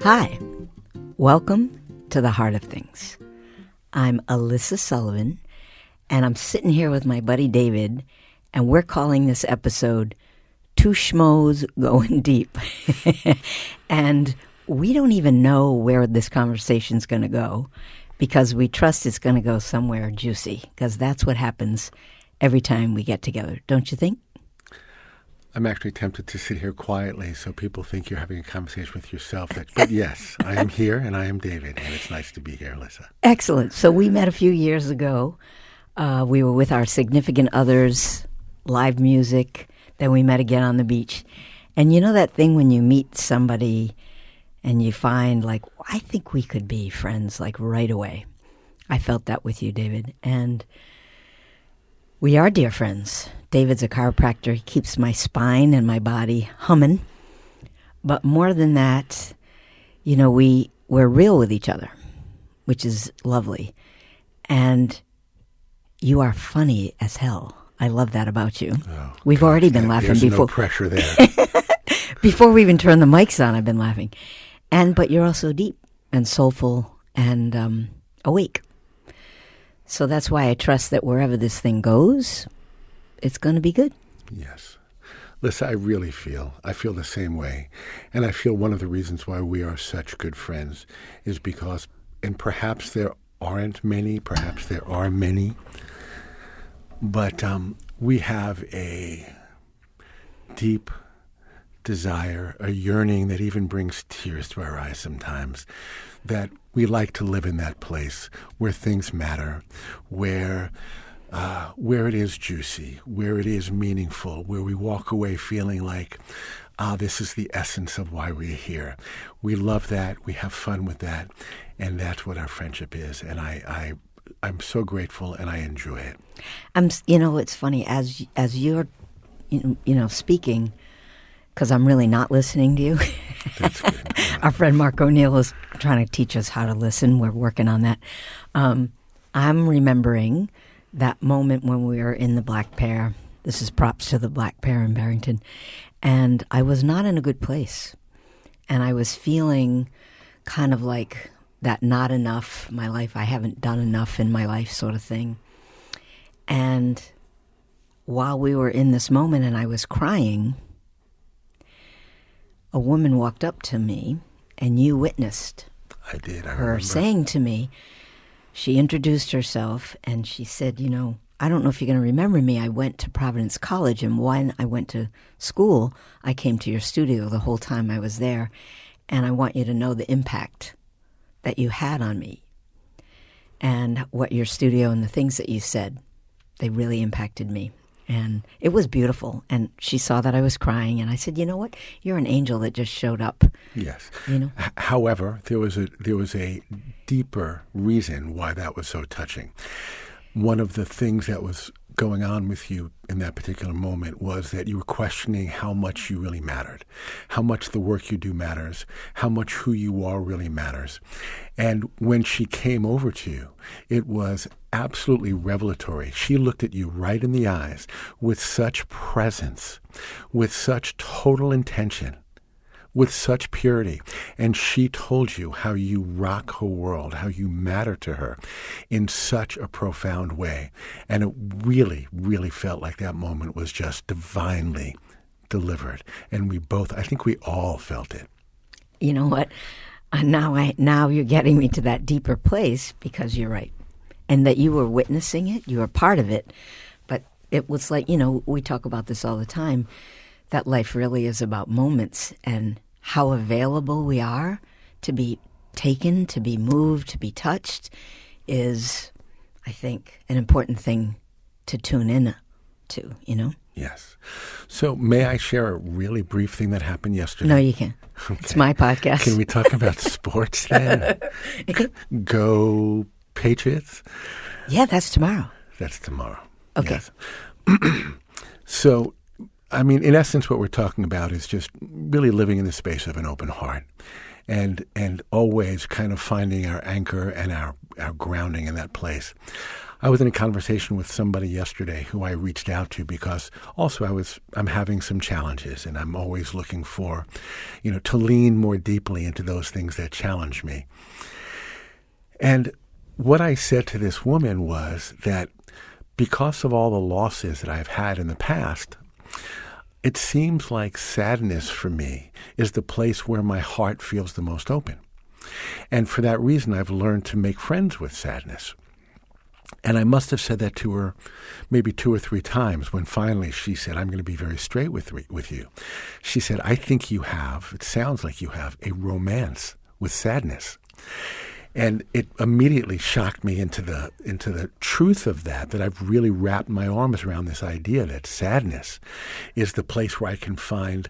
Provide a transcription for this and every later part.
Hi, welcome to the Heart of Things. I'm Alyssa Sullivan, and I'm sitting here with my buddy David, and we're calling this episode Two Shmoes Going Deep. And we don't even know where this conversation's going to go because we trust it's going to go somewhere juicy, because that's what happens every time we get together, don't you think? I'm actually tempted to sit here quietly so people think you're having a conversation with yourself. But yes, I am here and I am David, and it's nice to be here, Alyssa. Excellent. So we met a few years ago. We were with our significant others, live music. Then we met again on the beach. And you know that thing when you meet somebody and you find, like, I think we could be friends, like, right away. I felt that with you, David. And we are dear friends. David's a chiropractor. He keeps my spine and my body humming. But more than that, you know, we're real with each other, which is lovely. And you are funny as hell. I love that about you. Oh, We've already been laughing there's before. No pressure there. Before we even turn the mics on, I've been laughing. But you're also deep and soulful and awake. So that's why I trust that wherever this thing goes, it's going to be good. Yes. Listen, I feel the same way. And I feel one of the reasons why we are such good friends is because, and perhaps there aren't many, perhaps there are many, but we have a deep desire, a yearning that even brings tears to our eyes sometimes, that we like to live in that place where things matter, where it is juicy, where it is meaningful, where we walk away feeling like, this is the essence of why we're here. We love that. We have fun with that. And that's what our friendship is. And I'm so grateful and I enjoy it. It's funny, as you're, speaking, because I'm really not listening to you. That's good. Our friend Mark O'Neill is trying to teach us how to listen. We're working on that. I'm remembering that moment when we were in the Black Pear. This is props to the Black Pear in Barrington. And I was not in a good place. And I was feeling kind of like that not enough, my life, I haven't done enough in my life sort of thing. And while we were in this moment and I was crying, a woman walked up to me and you witnessed I did. I her remember saying to me, she introduced herself and she said, I don't know if you're going to remember me. I went to Providence College, and when I went to school, I came to your studio the whole time I was there, and I want you to know the impact that you had on me and what your studio and the things that you said, they really impacted me. And it was beautiful. And she saw that I was crying, and I said, you know what? You're an angel that just showed up. Yes. However, there was a deeper reason why that was so touching. One of the things that was going on with you in that particular moment was that you were questioning how much you really mattered, how much the work you do matters, how much who you are really matters. And when she came over to you, it was absolutely revelatory. She looked at you right in the eyes with such presence, with such total intention, with such purity. And she told you how you rock her world, how you matter to her in such a profound way. And it really, really felt like that moment was just divinely delivered. And I think we all felt it. You know what? Now you're getting me to that deeper place, because you're right. And that you were witnessing it, you were part of it. But it was like, we talk about this all the time, that life really is about moments and how available we are to be taken, to be moved, to be touched is, I think, an important thing to tune in to, Yes. So may I share a really brief thing that happened yesterday? No, you can't. Okay. It's my podcast. Can we talk about sports then? Go Patriots? Yeah, that's tomorrow. That's tomorrow. Okay. Yes. So, in essence, what we're talking about is just really living in the space of an open heart and always kind of finding our anchor and our grounding in that place. I was in a conversation with somebody yesterday who I reached out to because also I'm having some challenges, and I'm always looking for, to lean more deeply into those things that challenge me. And what I said to this woman was that because of all the losses that I've had in the past, it seems like sadness for me is the place where my heart feels the most open. And for that reason, I've learned to make friends with sadness. And I must have said that to her maybe 2 or 3 times when finally she said, I'm going to be very straight with you. She said, I think it sounds like you have a romance with sadness. And it immediately shocked me into the truth of that I've really wrapped my arms around this idea that sadness is the place where I can find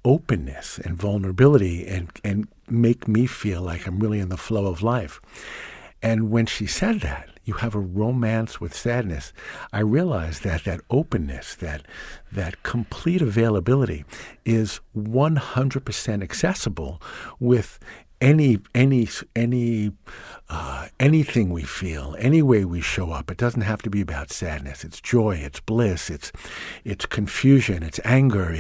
openness and vulnerability and make me feel like I'm really in the flow of life. And when she said that, you have a romance with sadness, I realized that openness, that complete availability is 100% accessible with anything we feel, any way we show up. It doesn't have to be about sadness. It's joy, it's bliss, it's confusion, it's anger,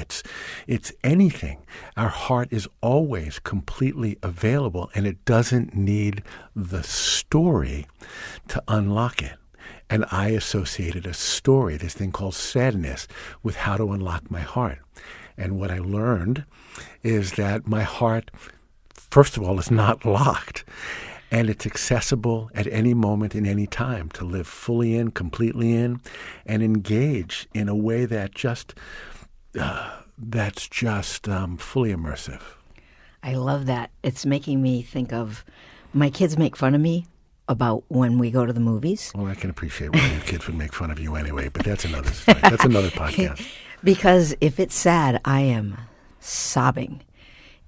it's anything. Our heart is always completely available, and it doesn't need the story to unlock it. And I associated a story, this thing called sadness, with how to unlock my heart. And what I learned is that my heart, first of all, it's not locked, and it's accessible at any moment in any time to live fully in, completely in, and engage in a way that that's just fully immersive. I love that. It's making me think of my kids make fun of me about when we go to the movies. Well, I can appreciate why your kids would make fun of you anyway, but that's another story. That's another podcast. Because if it's sad, I am sobbing.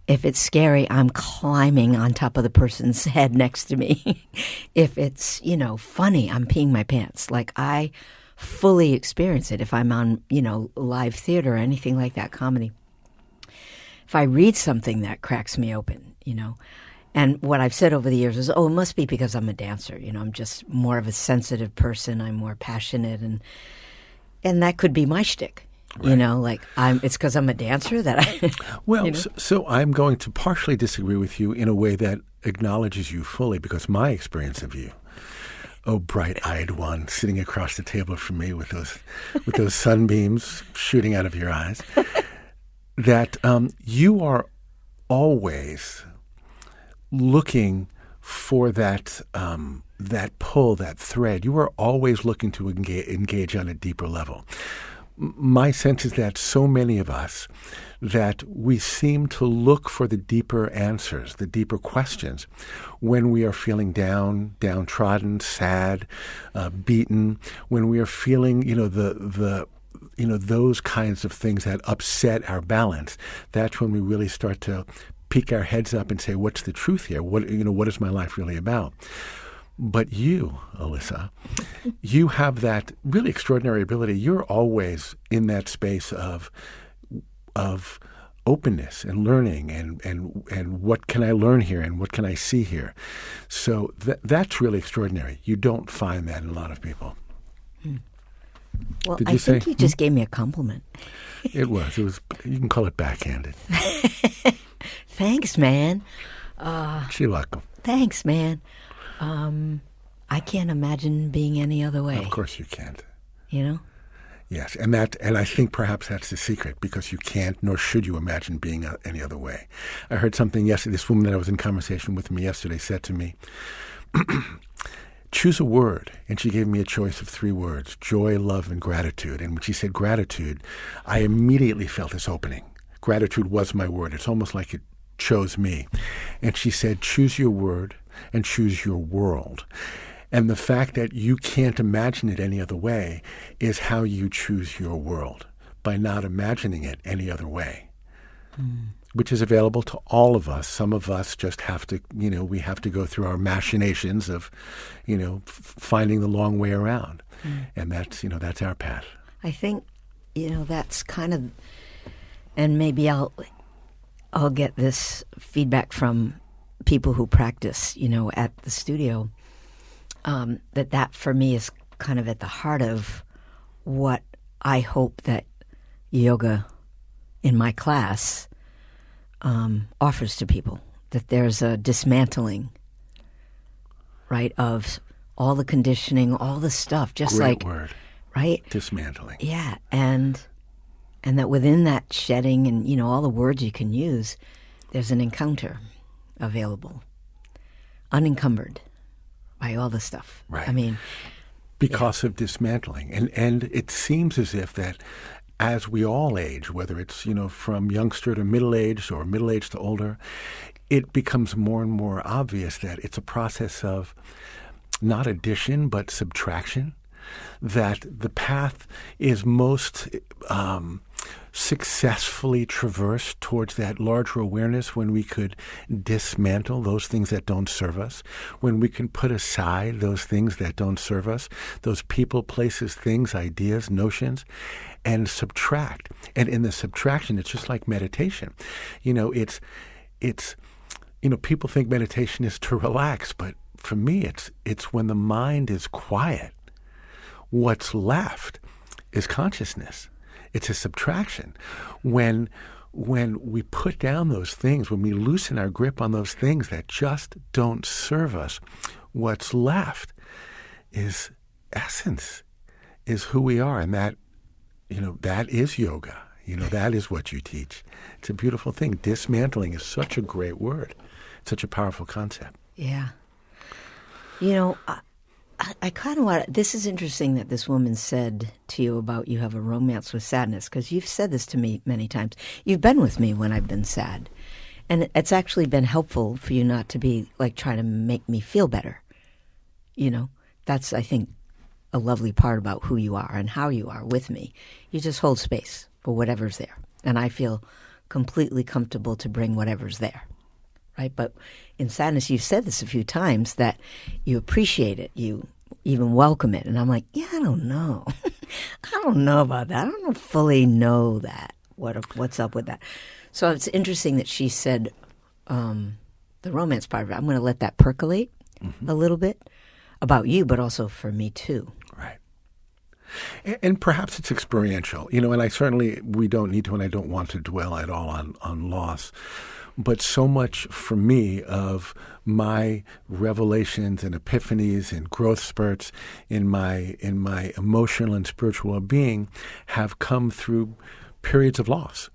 If it's scary, I'm climbing on top of the person's head next to me. If it's, funny, I'm peeing my pants. Like, I fully experience it if I'm on, live theater or anything like that, comedy. If I read something that cracks me open, And what I've said over the years is, it must be because I'm a dancer. I'm just more of a sensitive person. I'm more passionate. And that could be my shtick. Right. It's because I'm a dancer that I... Well, so I'm going to partially disagree with you in a way that acknowledges you fully, because my experience of you, bright-eyed one, sitting across the table from me with those sunbeams shooting out of your eyes, that you are always looking for that pull, that thread. You are always looking to engage on a deeper level. My sense is that so many of us, that we seem to look for the deeper answers, the deeper questions, when we are feeling downtrodden, sad, beaten, when we are feeling, those kinds of things that upset our balance. That's when we really start to peek our heads up and say, what's the truth here? What is my life really about? But you, Alyssa, you have that really extraordinary ability. You're always in that space of openness and learning and what can I learn here and what can I see here. So that's really extraordinary. You don't find that in a lot of people. Well, I think you just gave me a compliment. It was. You can call it backhanded. Thanks, man. You're welcome. Thanks, man. I can't imagine being any other way. Of course you can't. Yes, and I think perhaps that's the secret, because you can't nor should you imagine being any other way. I heard something yesterday. This woman that I was in conversation with me yesterday said to me, choose a word. And she gave me a choice of 3 words: joy, love, and gratitude. And when she said gratitude, I immediately felt this opening. Gratitude was my word. It's almost like it chose me. And she said, choose your word and choose your world. And the fact that you can't imagine it any other way is how you choose your world, by not imagining it any other way, which is available to all of us. Some of us just have to, we have to go through our machinations of, finding the long way around. And that's our path. I think, that's kind of, and maybe I'll get this feedback from people who practice, at the studio. that for me is kind of at the heart of what I hope that yoga in my class offers to people, that there's a dismantling, right, of all the conditioning, all the stuff, just Great word. Right? Dismantling. Yeah, and that within that shedding and, all the words you can use, there's an encounter available, unencumbered by all the stuff. Right. I mean, because of dismantling. And it seems as if that as we all age, whether it's, from youngster to middle age or middle age to older, it becomes more and more obvious that it's a process of not addition but subtraction, that the path is most successfully traversed towards that larger awareness when we could dismantle those things that don't serve us, when we can put aside those things that don't serve us, those people, places, things, ideas, notions, and subtract. And in the subtraction, it's just like meditation. It's people think meditation is to relax, but for me, it's when the mind is quiet. What's left is consciousness. It's a subtraction. When we put down those things, when we loosen our grip on those things that just don't serve us, what's left is essence, is who we are. And that is yoga. That is what you teach. It's a beautiful thing. Dismantling is such a great word, such a powerful concept. Yeah. I kind of want to, this is interesting that this woman said to you about you have a romance with sadness, because you've said this to me many times. You've been with me when I've been sad. And it's actually been helpful for you not to be like trying to make me feel better. That's, I think, a lovely part about who you are and how you are with me. You just hold space for whatever's there. And I feel completely comfortable to bring whatever's there. Right? But in sadness, you've said this a few times, that you appreciate it, you even welcome it. And I'm like, yeah, I don't know. I don't know about that. I don't fully know that, what's up with that. So it's interesting that she said the romance part of it. I'm going to let that percolate a little bit about you, but also for me too. Right. And perhaps it's experiential, and we don't need to, and I don't want to dwell at all on loss. But so much for me of my revelations and epiphanies and growth spurts in my emotional and spiritual well-being have come through periods of loss.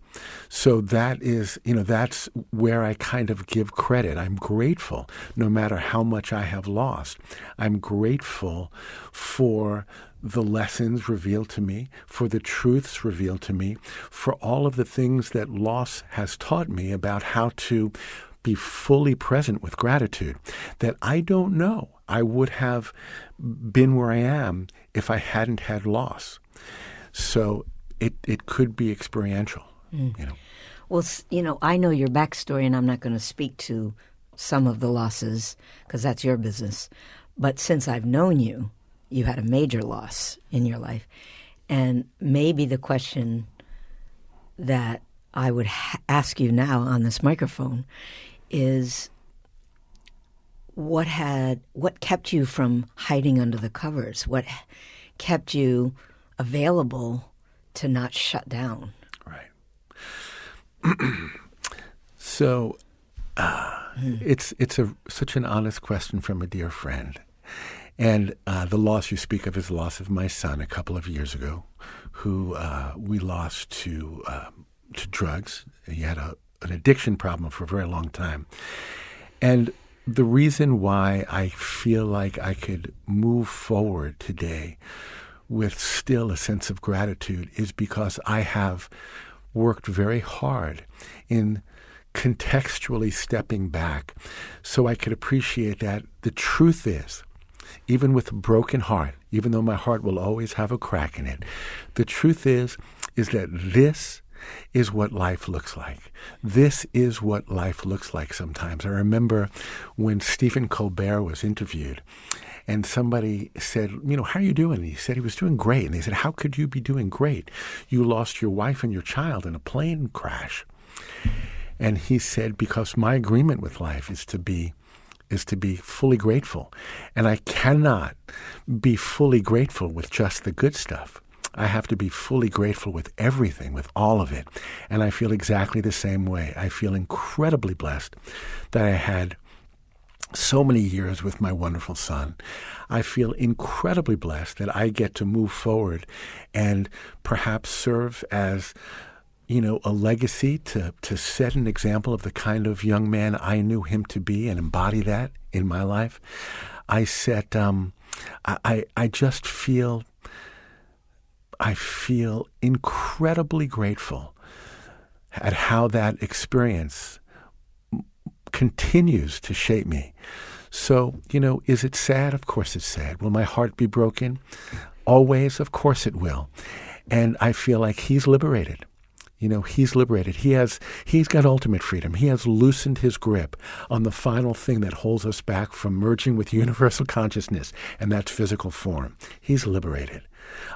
So that is, that's where I kind of give credit. I'm grateful no matter how much I have lost. I'm grateful for the lessons revealed to me, for the truths revealed to me, for all of the things that loss has taught me about how to be fully present with gratitude, that I don't know I would have been where I am if I hadn't had loss. So it could be experiential, Well, I know your backstory, and I'm not going to speak to some of the losses because that's your business. But since I've known you, you had a major loss in your life. And maybe the question that I would ask you now on this microphone is what kept you from hiding under the covers? What kept you available to not shut down? Right. So it's such an honest question from a dear friend. And the loss you speak of is the loss of my son a couple of years ago, who we lost to drugs. He had an addiction problem for a very long time. And the reason why I feel like I could move forward today with still a sense of gratitude is because I have worked very hard in contextually stepping back so I could appreciate that the truth is, even with a broken heart, even though my heart will always have a crack in it, the truth is that this is what life looks like. This is what life looks like sometimes. I remember when Stephen Colbert was interviewed and somebody said, how are you doing? And he said he was doing great. And they said, how could you be doing great? You lost your wife and your child in a plane crash. And he said, because my agreement with life is to be is to be fully grateful. And I cannot be fully grateful with just the good stuff. I have to be fully grateful with everything, with all of it. And I feel exactly the same way. I feel incredibly blessed that I had so many years with my wonderful son. I feel incredibly blessed that I get to move forward and perhaps serve as, a legacy to set an example of the kind of young man I knew him to be and embody that in my life. I just feel incredibly grateful at how that experience continues to shape me. So, is it sad? Of course it's sad. Will my heart be broken? Always, of course it will. And I feel like he's liberated. He's liberated. He's got ultimate freedom. He has loosened his grip on the final thing that holds us back from merging with universal consciousness, and that's physical form. He's liberated.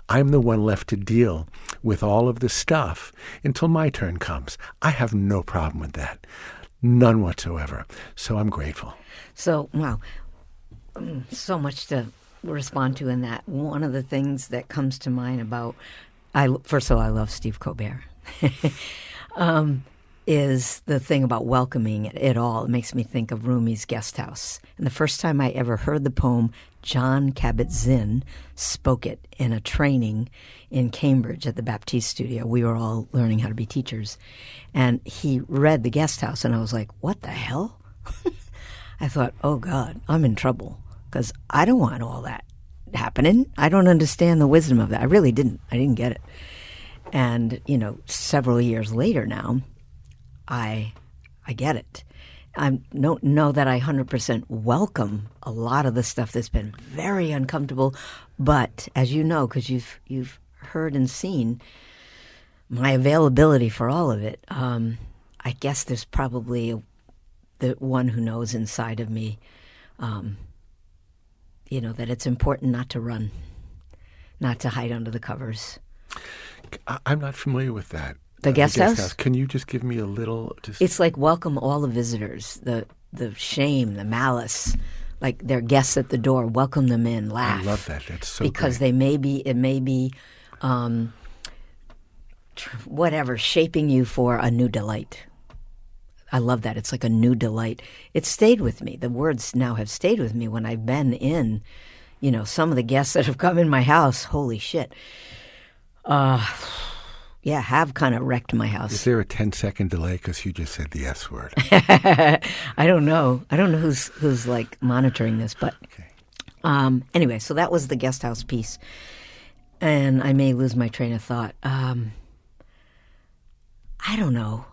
I'm the one left to deal with all of the stuff until my turn comes. I have no problem with that. None whatsoever. So I'm grateful. So, wow, so much to respond to in that. One of the things that comes to mind about, first of all, I love Steve Colbert, is the thing about welcoming it all. It makes me think of Rumi's Guest House. And the first time I ever heard the poem, John Kabat-Zinn spoke it in a training in Cambridge at the Baptiste Studio. We were all learning how to be teachers. And he read the Guest House, and I was like, what the hell? I thought, oh, God, I'm in trouble because I don't want all that happening. I don't understand the wisdom of that. I really didn't. I didn't get it. And, several years later now, I get it. I don't know that I 100% welcome a lot of the stuff that's been very uncomfortable, but as you know, because you've heard and seen my availability for all of it, I guess there's probably the one who knows inside of me, that it's important not to run, not to hide under the covers. I'm not familiar with that. The guest house? Can you just give me a little? It's like welcome all the visitors, the shame, the malice, like they're guests at the door. Welcome them in, laugh. I love that. That's so because great. it may be, whatever, shaping you for a new delight. I love that. It's like a new delight. It stayed with me. The words now have stayed with me when I've been in, some of the guests that have come in my house. Holy shit. Have kind of wrecked my house. Is there a 10-second delay because you just said the S word? I don't know. I don't know who's like monitoring this, but okay. Anyway, so that was the guest house piece, and I may lose my train of thought. I don't know.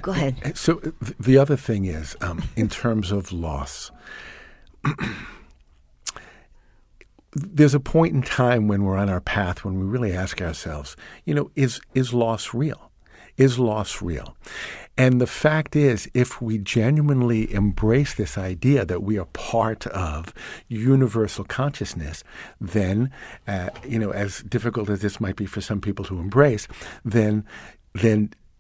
Go ahead. So the other thing is, in terms of loss. There's a point in time when we're on our path when we really ask ourselves, is loss real? Is loss real? And the fact is, if we genuinely embrace this idea that we are part of universal consciousness, then, as difficult as this might be for some people to embrace, then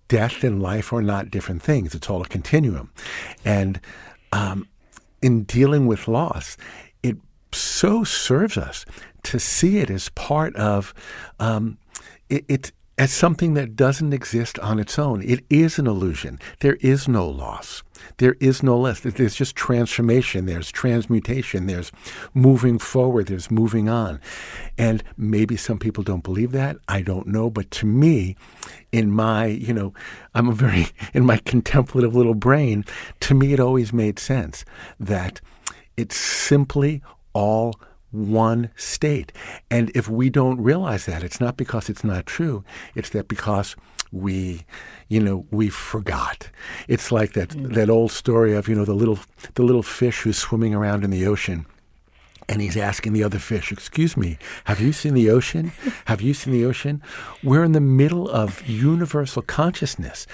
death and life are not different things. It's all a continuum. And in dealing with loss, it so serves us to see it as part of it as something that doesn't exist on its own. It is an illusion. There is no loss. There is no less. There's just transformation. There's transmutation. There's moving forward. There's moving on. And maybe some people don't believe that. I don't know. But to me, in my, in my contemplative little brain, to me it always made sense that it's simply all one state. And if we don't realize that, it's not because it's not true. It's that because we forgot. It's like that old story of, the little fish who's swimming around in the ocean. And he's asking the other fish, excuse me, have you seen the ocean? Have you seen the ocean? We're in the middle of universal consciousness.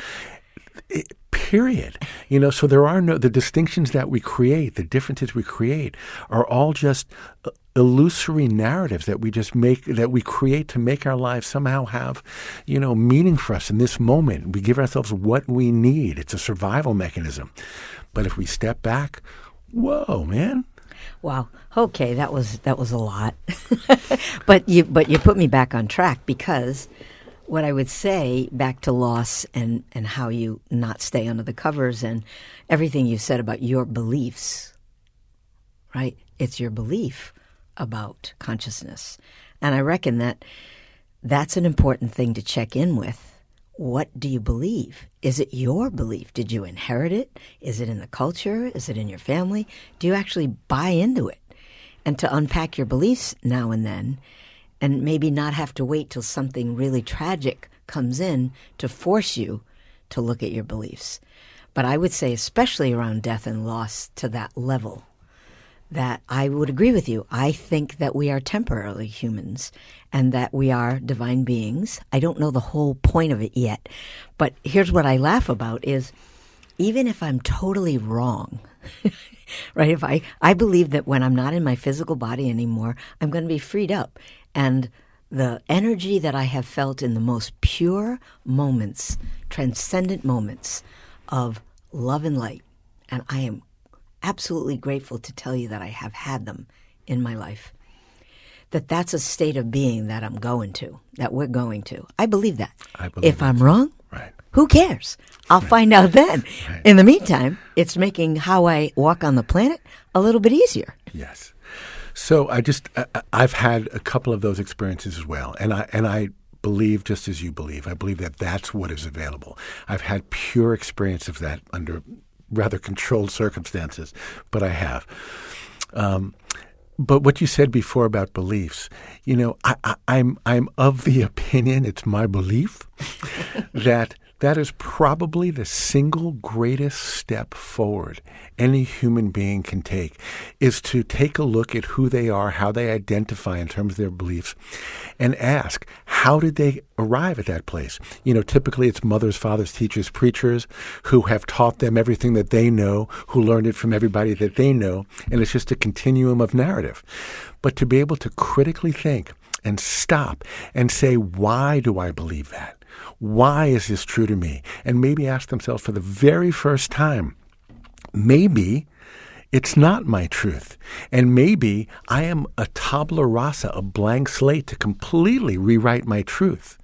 Period. So there are the distinctions that we create, the differences we create are all just illusory narratives that we just make, that we create to make our lives somehow have, meaning for us in this moment. We give ourselves what we need. It's a survival mechanism. But if we step back, Whoa, man. Wow. Okay, that was a lot. but you put me back on track, because what I would say back to loss and how you not stay under the covers and everything you said about your beliefs, right? It's your belief about consciousness. And I reckon that's an important thing to check in with. What do you believe? Is it your belief? Did you inherit it? Is it in the culture? Is it in your family? Do you actually buy into it? And to unpack your beliefs now and then, and maybe not have to wait till something really tragic comes in to force you to look at your beliefs. But I would say, especially around death and loss to that level, that I would agree with you. I think that we are temporarily humans and that we are divine beings. I don't know the whole point of it yet, but here's what I laugh about is, even if I'm totally wrong, right? If I believe that when I'm not in my physical body anymore, I'm going to be freed up. And the energy that I have felt in the most pure moments, transcendent moments of love and light, and I am absolutely grateful to tell you that I have had them in my life, that's a state of being that I'm going to, that we're going to. I believe that. If I'm wrong, right, who cares? I'll find out then. Right. In the meantime, it's making how I walk on the planet a little bit easier. Yes. So I've had a couple of those experiences as well, and I believe just as you believe. I believe that that's what is available. I've had pure experience of that under rather controlled circumstances, but I have. But what you said before about beliefs, I'm of the opinion, it's my belief, that is probably the single greatest step forward any human being can take, is to take a look at who they are, how they identify in terms of their beliefs, and ask, how did they arrive at that place? Typically it's mothers, fathers, teachers, preachers who have taught them everything that they know, who learned it from everybody that they know, and it's just a continuum of narrative. But to be able to critically think and stop and say, why do I believe that? Why is this true to me? And maybe ask themselves for the very first time, maybe it's not my truth. And maybe I am a tabula rasa, a blank slate to completely rewrite my truth.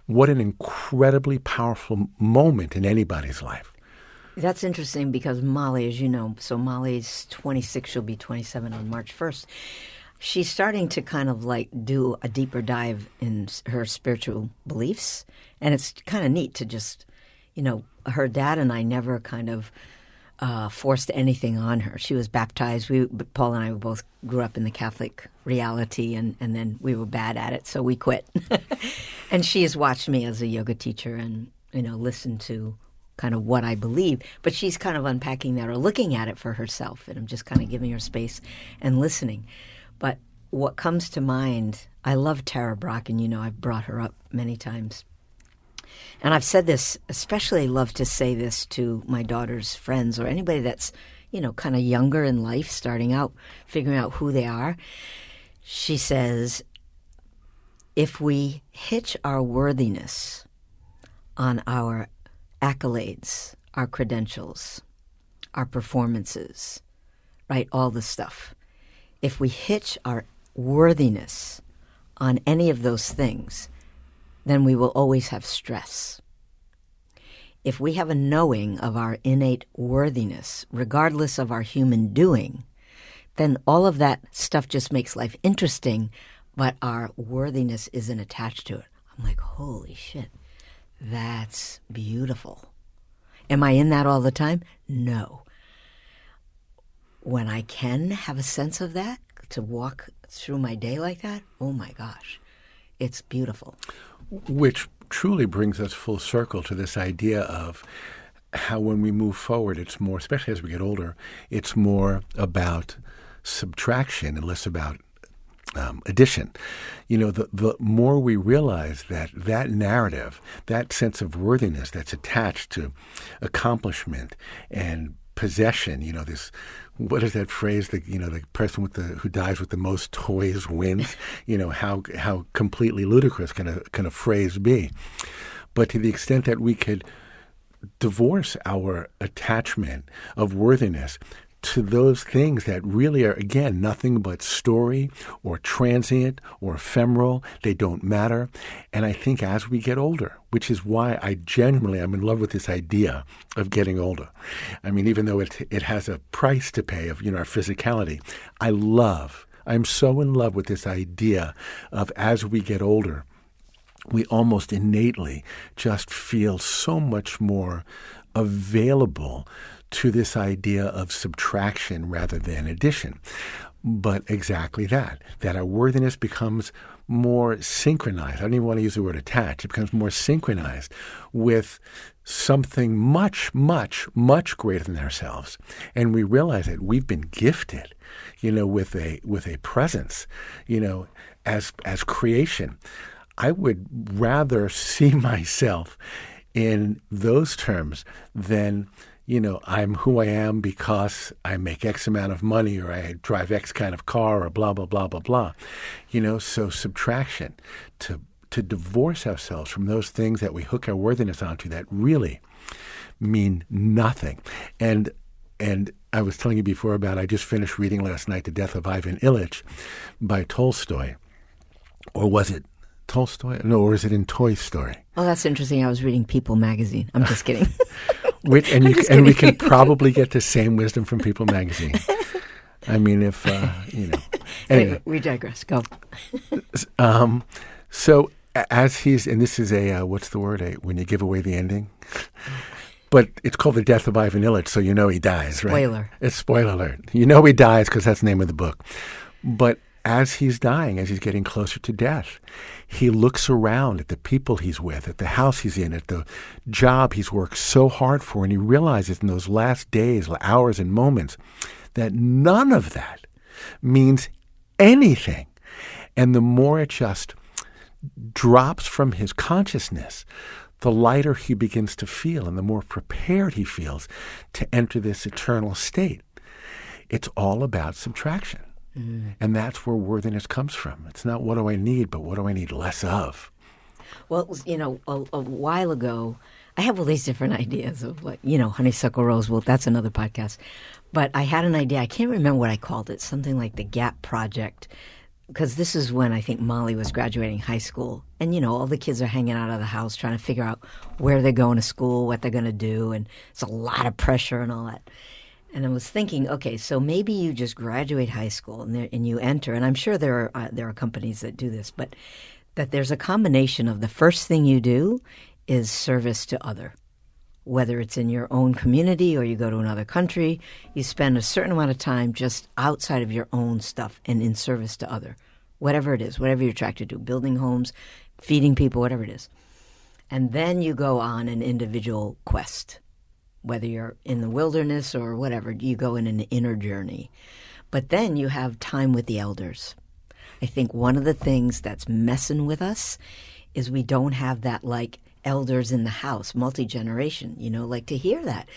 What an incredibly powerful moment in anybody's life. That's interesting because Molly, as you know, so Molly's 26, she'll be 27 on March 1st. She's starting to kind of do a deeper dive in her spiritual beliefs. And it's kind of neat to just, her dad and I never kind of forced anything on her. She was baptized. Paul and I both grew up in the Catholic reality, and then we were bad at it, so we quit. And she has watched me as a yoga teacher and, listened to kind of what I believe. But she's kind of unpacking that or looking at it for herself. And I'm just kind of giving her space and listening. But what comes to mind, I love Tara Brach, and I've brought her up many times. And I've said this, especially love to say this to my daughter's friends or anybody that's, kind of younger in life, starting out, figuring out who they are. She says, if we hitch our worthiness on our accolades, our credentials, our performances, right, all the stuff, if we hitch our worthiness on any of those things, then we will always have stress. If we have a knowing of our innate worthiness, regardless of our human doing, then all of that stuff just makes life interesting, but our worthiness isn't attached to it. I'm like, holy shit, that's beautiful. Am I in that all the time? No. When I can have a sense of that, to walk through my day like that, oh my gosh, it's beautiful. Which truly brings us full circle to this idea of how when we move forward, it's more, especially as we get older, it's more about subtraction and less about addition. The more we realize that narrative, that sense of worthiness that's attached to accomplishment and possession, this, what is that phrase? The person who dies with the most toys wins. How completely ludicrous can a phrase be? But to the extent that we could divorce our attachment of worthiness to those things that really are, again, nothing but story or transient or ephemeral. They don't matter. And I think as we get older, which is why I'm in love with this idea of getting older. I mean, even though it has a price to pay of, our physicality, I'm so in love with this idea of as we get older, we almost innately just feel so much more available to this idea of subtraction rather than addition. But exactly that our worthiness becomes more synchronized. I don't even want to use the word attached. It becomes more synchronized with something much, much, much greater than ourselves. And we realize that we've been gifted, with a presence, as creation. I would rather see myself in those terms than, I'm who I am because I make X amount of money or I drive X kind of car or blah, blah, blah, blah, blah. So subtraction, to divorce ourselves from those things that we hook our worthiness onto that really mean nothing. And I was telling you before about, I just finished reading last night The Death of Ivan Ilyich by Tolstoy. Or was it Tolstoy? No, or is it in Toy Story? Oh, that's interesting. I was reading People magazine. I'm just kidding. We can probably get the same wisdom from People magazine. I mean, if, Anyway. We digress. Go. So as and this is what's the word, when you give away the ending? But it's called The Death of Ivan Ilyich, so he dies, right? Spoiler. It's spoiler alert. He dies because that's the name of the book. But as he's dying, as he's getting closer to death, he looks around at the people he's with, at the house he's in, at the job he's worked so hard for, and he realizes in those last days, hours, and moments that none of that means anything. And the more it just drops from his consciousness, the lighter he begins to feel and the more prepared he feels to enter this eternal state. It's all about subtraction. And that's where worthiness comes from. It's not what do I need, but what do I need less of? Well, a while ago, I have all these different ideas of honeysuckle rose. Well, that's another podcast. But I had an idea. I can't remember what I called it. Something like the Gap Project. Because this is when I think Molly was graduating high school. And, all the kids are hanging out of the house trying to figure out where they're going to school, what they're going to do. And it's a lot of pressure and all that. And I was thinking, okay, so maybe you just graduate high school and you enter, and I'm sure there are companies that do this, but that there's a combination of the first thing you do is service to other. Whether it's in your own community or you go to another country, you spend a certain amount of time just outside of your own stuff and in service to other. Whatever it is, whatever you're attracted to, building homes, feeding people, whatever it is. And then you go on an individual quest. Whether you're in the wilderness or whatever, you go in an inner journey. But then you have time with the elders. I think one of the things that's messing with us is we don't have that elders in the house, multi-generation, to hear that.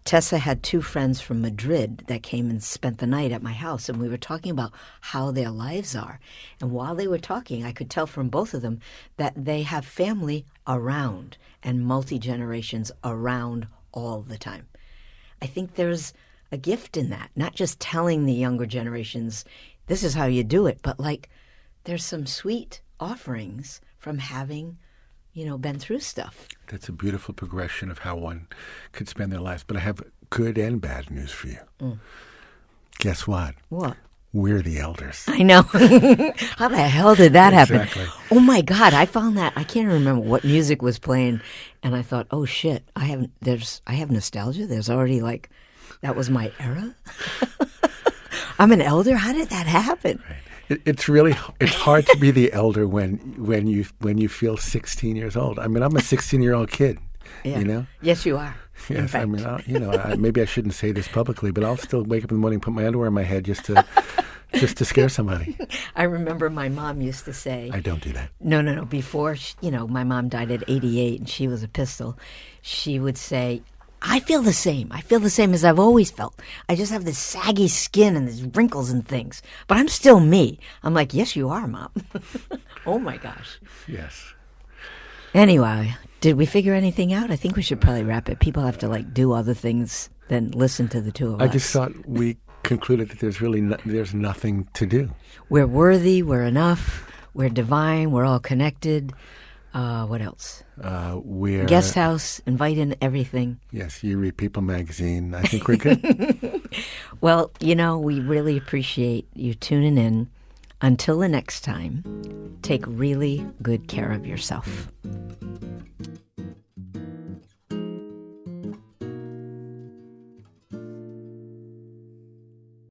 Tessa had 2 friends from Madrid that came and spent the night at my house, and we were talking about how their lives are. And while they were talking, I could tell from both of them that they have family around and multi-generations around all the time. I think there's a gift in that, not just telling the younger generations, this is how you do it, but there's some sweet offerings from having, been through stuff. That's a beautiful progression of how one could spend their lives. But I have good and bad news for you. Guess what? What? We're the elders. I know. How the hell did that happen? Exactly. Oh my God! I found that I can't remember what music was playing, and I thought, oh shit! I have nostalgia. There's already that was my era. I'm an elder. How did that happen? Right. It's hard to be the elder when you feel 16 years old. I mean, I'm a 16-year-old kid. Yeah. Yes, you are. Yes, in fact. I mean, maybe I shouldn't say this publicly, but I'll still wake up in the morning, put my underwear on my head just to scare somebody. I remember my mom used to say... I don't do that. No. Before, my mom died at 88, and she was a pistol. She would say, I feel the same. I feel the same as I've always felt. I just have this saggy skin and these wrinkles and things. But I'm still me. I'm like, yes, you are, Mom. Oh, my gosh. Yes. Anyway, did we figure anything out? I think we should probably wrap it. People have to do other things than listen to the two of us. I just thought we concluded that there's really there's nothing to do. We're worthy. We're enough. We're divine. We're all connected. What else? We're Guest house. Invite in everything. Yes, you read People magazine. I think we're good. Well, we really appreciate you tuning in. Until the next time, take really good care of yourself.